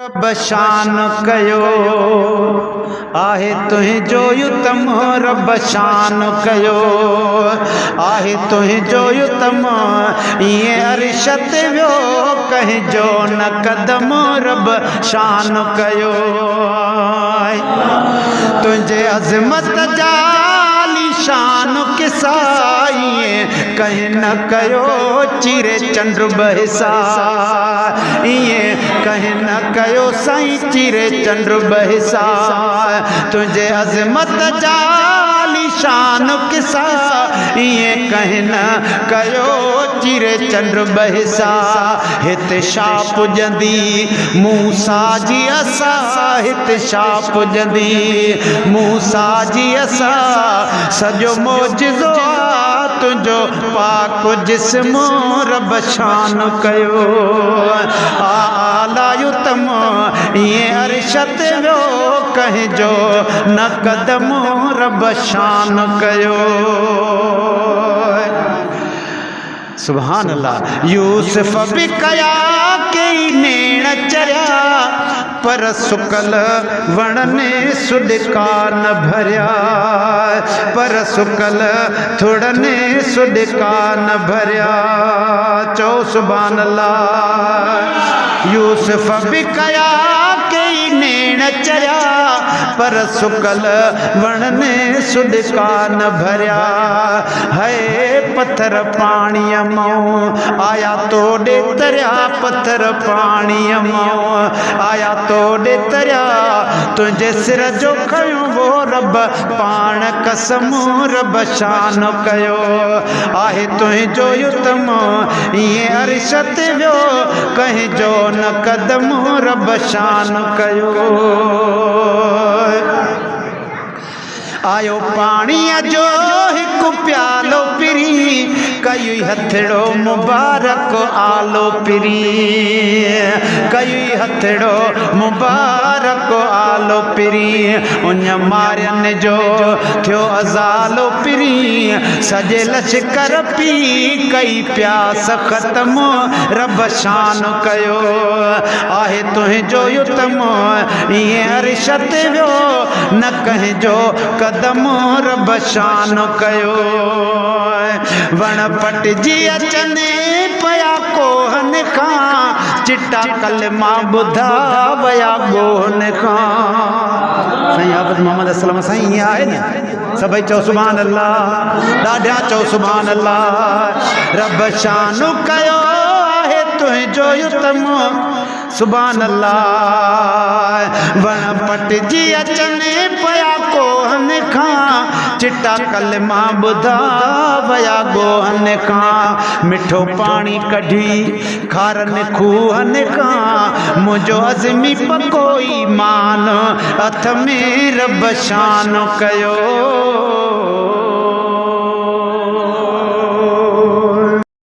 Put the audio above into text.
बशान कयो आहे तुंहिंजो युतम रब शान कयो आहे तुंहिंजो युतम इएं अर्श ते वियो कंहिंजो न कदम रब शान कयो तुंहिंजे अज़मत जा शान किसाइए कहीं न कयो चिरे चंद्र बहसा ये कहीं न कयो साईं चिरे चंद्र बहसा तुझे अज़मत जाली शान किसा ये कहीं न कयो चिरे चंद्र बहसा हित शाह पुजंदी मूसा जी असा हित शाह पुजंदी मूसा जी असा सजो मोजिज़ो तुझो पाक जिस्म रब शान कयो आला युतम ये अर्श ते वियो कंहिंजो न कदम रब शान कयो सुभान अल्लाह यूसुफ भी कया कई नेण चरिया पर सुकल वण ने सुडका न भरिया पर सुकल थोड़ ने सुडका न भरिया चो सुभान अल्लाह यूसुफ भी कया कई नेण चरिया पर सुकल वण ने सुडका न भरिया है पत्थर पानी मां आया तोड़े तरिया पत्थर पानी मां आया तोड़े तरिया तुझे सिर जो खयो वो रब पाण कसम रब शान कयो आहे तुंहिंजो युतम ये अर्श ते वियो कंहिंजो न कदम रब शान कयो आयो पाणीअ जो हिकु प्यालो पिरी कई हथड़ो मुबारक आलो पिरी कई हथड़ो मुबारक आलो पिरी उन मारियन जो थियो अज़ालो पिरी सजे लश्कर पी कई प्यास ख़त्म रब शान कयो आहे तुंहिंजो युतम ये अर्श ते वियो न कंहिंजो कदम रब शान कयो वण पटजी अचने पया कोहन खां चिट्टा कलमा ॿुधा वया गोहन खां साईं आबद मोहम्मद असलम साईं ईअं आहे न सभई चओ सुभान अल्लाह ॾाढा चओ सुभान अल्लाह रब शान कयो आहे तुंहिंजो युतम सुभान अल्लाह वण पटजी अचने पया कोहन खां चिट्टा कलमा ॿुधा वया गोहन खां मिठो पाणी कढी खारन खूहन खां मुंहिंजो अज़मी पको ईमान हथ में रब शान कयो